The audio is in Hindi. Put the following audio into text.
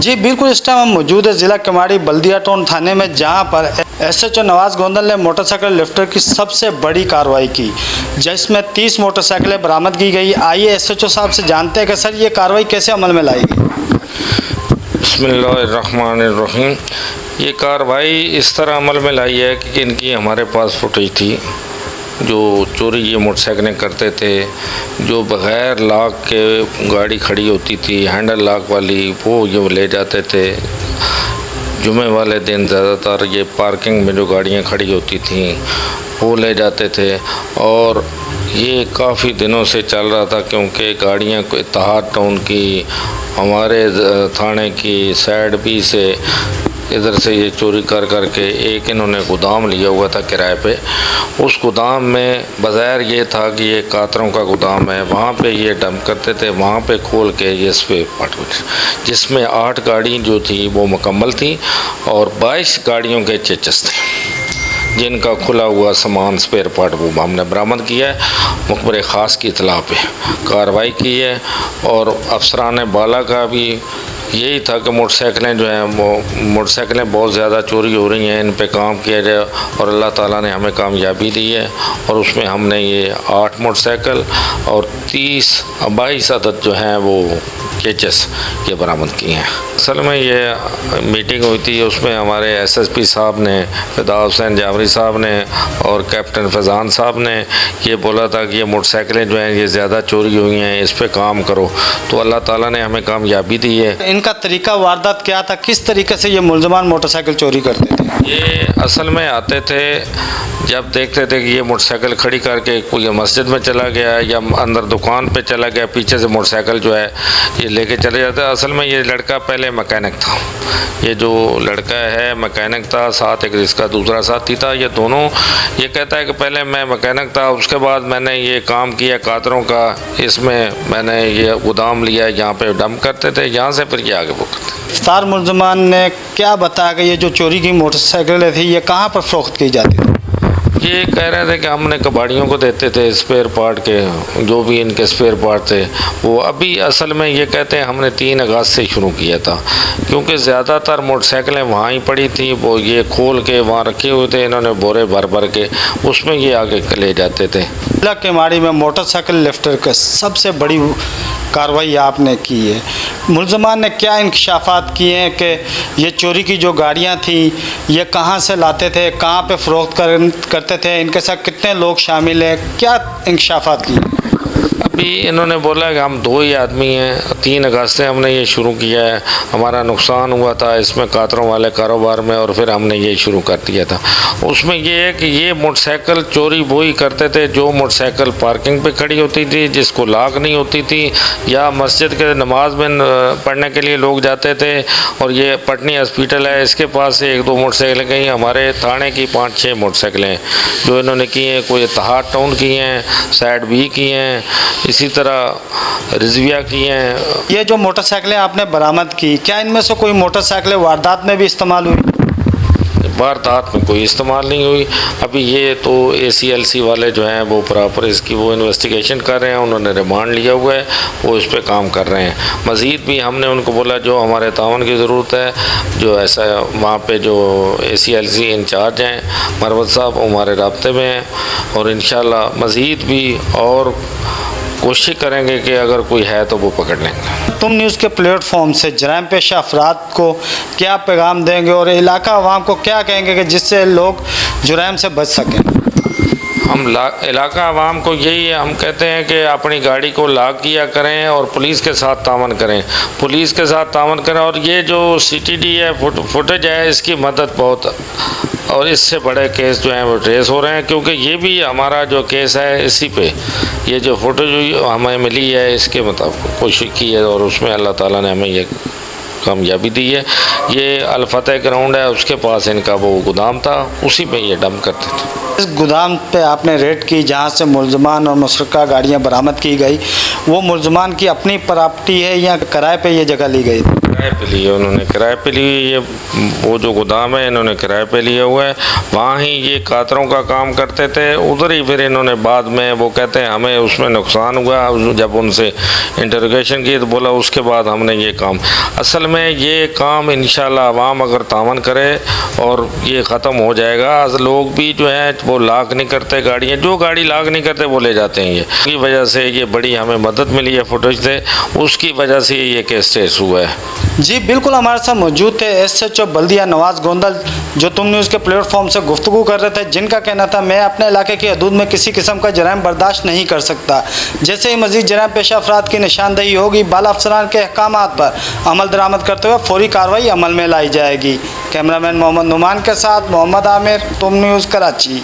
जी बिल्कुल, इस टाइम हम मौजूद है ज़िला केमाड़ी बल्दिया टाउन थाने में, जहां पर एसएचओ नवाज गोंदल ने मोटरसाइकिल लिफ्टर की सबसे बड़ी कार्रवाई की, जिसमें 30 मोटरसाइकिलें बरामद की गई। आइए एसएचओ साहब से जानते हैं कि सर ये कार्रवाई कैसे अमल में लाई गई। बिस्मिल्लाहिर्रहमानिर्रहीम। ये कार्रवाई इस तरह अमल में लाई है कि इनकी हमारे पास फुटेज थी, जो चोरी ये मोटरसाइकिलें करते थे, जो बग़ैर लॉक के गाड़ी खड़ी होती थी हैंडल लॉक वाली, वो ये ले जाते थे। जुमे वाले दिन ज़्यादातर ये पार्किंग में जो गाड़ियाँ खड़ी होती थीं वो ले जाते थे, और ये काफ़ी दिनों से चल रहा था, क्योंकि गाड़ियाँ को इत्तेहाद टाउन की, हमारे थाने की साइड बी से इधर से ये चोरी कर के एक इन्होंने गोदाम लिया हुआ था किराए पे। उस गोदाम में बज़ाहिर ये था कि ये कातरों का गोदाम है, वहाँ पे ये डंप करते थे, वहाँ पे खोल के ये स्पेयर पार्ट, जिसमें 8 गाड़ी जो थी वो मुकम्मल थी और 22 गाड़ियों के चेचस थे, जिनका खुला हुआ सामान स्पेयर पार्ट वो हमने बरामद किया है। मुखबिर ख़ास की इतला पे कार्रवाई की है, और अफसरान बाला का भी यही था कि मोटरसाइकिलें जो हैं वो मोटरसाइकिलें बहुत ज़्यादा चोरी हो रही हैं, इन पे काम किया जाए, और अल्लाह ताला ने हमें कामयाबी दी है। और उसमें हमने ये 8 मोटरसाइकिल और 22 अदद जो हैं वो केचस ये बरामद किए हैं। असल में ये मीटिंग हुई थी, उसमें हमारे एसएसपी साहब ने, फिदा हुसैन जावरी साहब ने और कैप्टन फैज़ान साहब ने ये बोला था कि ये मोटरसाइकिलें जो हैं ये ज़्यादा चोरी हुई हैं, इस पे काम करो, तो अल्लाह ताला ने हमें कामयाबी दी है। इनका तरीका वारदात क्या था, किस तरीके से ये मुलजमान मोटरसाइकिल चोरी करते थे? ये असल में आते थे, जब देखते थे कि ये मोटरसाइकिल खड़ी करके कोई मस्जिद में चला गया या अंदर दुकान पे चला गया, पीछे से मोटरसाइकिल जो है ये लेके चले जाते। असल में ये लड़का पहले मैकेनिक था, ये जो लड़का है मैकेनिक था, साथ एक इसका दूसरा साथी था। ये दोनों ये कहता है कि पहले मैं मैकेनिक था, उसके बाद मैंने ये काम किया कातरों का, इसमें मैंने ये गोदाम लिया, यहाँ पे डंप करते थे, यहाँ से फिर ये आगे वो करते। गिरफ्तार मुलजमान ने क्या बताया कि ये जो चोरी की मोटरसाइकिलें थी ये कहाँ पर फ़रोख्त की जाती थी? ये कह रहे थे कि हमने कबाड़ियों को देते थे स्पेयर पार्ट के, जो भी इनके स्पेयर पार्ट थे वो। अभी असल में ये कहते हैं हमने 3 अगस्त से शुरू किया था, क्योंकि ज़्यादातर मोटरसाइकिलें वहाँ ही पड़ी थी, वो ये खोल के वहाँ रखे हुए थे, इन्होंने बोरे भर भर के उसमें ये आगे ले जाते थे। ज़िला केमाड़ी में मोटरसाइकिल लिफ्टर का सबसे बड़ी कार्रवाई आपने की है, मुलजमान ने क्या इंकशाफात किए हैं कि ये चोरी की जो गाड़ियाँ थी ये कहाँ से लाते थे, कहाँ पे फ़रोख्त करते थे, इनके साथ कितने लोग शामिल हैं, क्या इंकशाफात किए? अभी इन्होंने बोला कि हम 2 ही आदमी हैं, 3 अगस्त से हमने ये शुरू किया है, हमारा नुकसान हुआ था इसमें कातरों वाले कारोबार में, और फिर हमने ये शुरू कर दिया था। उसमें ये है कि ये मोटरसाइकिल चोरी वही करते थे जो मोटरसाइकिल पार्किंग पे खड़ी होती थी, जिसको लॉक नहीं होती थी, या मस्जिद के नमाज में पढ़ने के लिए लोग जाते थे। और ये पटनी हॉस्पिटल है, इसके पास से 1-2 मोटरसाइकिलें गई, हमारे थाने की 5-6 मोटरसाइकिलें जो इन्होंने की हैं, कोई इत्तेहाद टाउन की हैं, साइड बी की हैं, इसी तरह रिजविया की हैं। ये जो मोटरसाइकिलें आपने बरामद की, क्या इनमें से कोई मोटरसाइकिलें वारदात में भी इस्तेमाल हुई? वारदात में कोई इस्तेमाल नहीं हुई। अभी ये तो ACLC वाले जो हैं वो प्रॉपर इसकी वो इन्वेस्टिगेशन कर रहे हैं, उन्होंने रिमांड लिया हुआ है, वो इस पे काम कर रहे हैं। मज़ीद भी हमने उनको बोला जो हमारे तावन की ज़रूरत है, जो ऐसा वहाँ पे जो ACLC इंचार्ज हैं मरवत साहब हमारे राब्ते में हैं, और इंशाल्लाह मज़ीद भी और कोशिश करेंगे कि अगर कोई है तो वो पकड़ लेंगे। तुम न्यूज़ के प्लेटफॉर्म से जराइम पेशा अफराद को क्या पैगाम देंगे और इलाका आवाम को क्या कहेंगे कि जिससे लोग जुराइम से बच सकें? हम इलाका आवाम को यही हम कहते हैं कि अपनी गाड़ी को लॉक किया करें और पुलिस के साथ तावन करें, पुलिस के साथ तावन करें। और ये जो CTD है फुटेज है, इसकी मदद बहुत, और इससे बड़े केस जो हैं वो ट्रेस हो रहे हैं, क्योंकि ये भी हमारा जो केस है इसी पे ये जो फुटेज हमें मिली है इसके मुताबिक कोशिश की है, और उसमें अल्लाह ताला ने हमें ये कामयाबी दी है। ये अल-फतेह ग्राउंड है, उसके पास इनका वो गोदाम था, उसी पे ये डंप करते थे। इस गोदाम पे आपने रेड की जहाँ से मुलजमान और मुशर्रका गाड़ियाँ बरामद की गई, वो मुलजमान की अपनी प्रॉपर्टी है या किराए पे ये जगह ली गई? किराए पे लिए, उन्होंने किराए पे लिए। ये वो जो गोदाम है इन्होंने किराए पे लिया हुआ है। वहाँ ही ये कातरों का काम करते थे, उधर ही फिर इन्होंने बाद में वो कहते हैं हमें उसमें नुकसान हुआ। जब उनसे इंटरोगेशन की तो बोला उसके बाद हमने ये काम, असल में ये काम इंशाल्लाह अवाम अगर तावन करे और ये ख़त्म हो जाएगा। लोग भी जो है वो लाक नहीं करते गाड़ियाँ, जो गाड़ी लाक नहीं करते वो ले जाते हैं। ये की वजह से ये बड़ी हमें मदद मिली है फुटेज से, उसकी वजह से ये केस ट्रेस हुआ है। जी बिल्कुल, हमारे साथ मौजूद थे SHO बल्दिया नवाज गोंदल, जो तुम न्यूज़ के प्लेटफॉर्म से गुफ्तगू कर रहे थे, जिनका कहना था मैं अपने इलाके की हदूद में किसी किस्म का जराइम बर्दाश्त नहीं कर सकता। जैसे ही मज़ीद जराइम पेशा अफराद की निशानदेही होगी, बाला अफसरान के अहकामात पर अमल दरामद करते हुए फौरी कार्रवाई अमल में लाई जाएगी। कैमरामैन मोहम्मद नुमान के साथ मोहम्मद आमिर, तुम न्यूज़, कराची।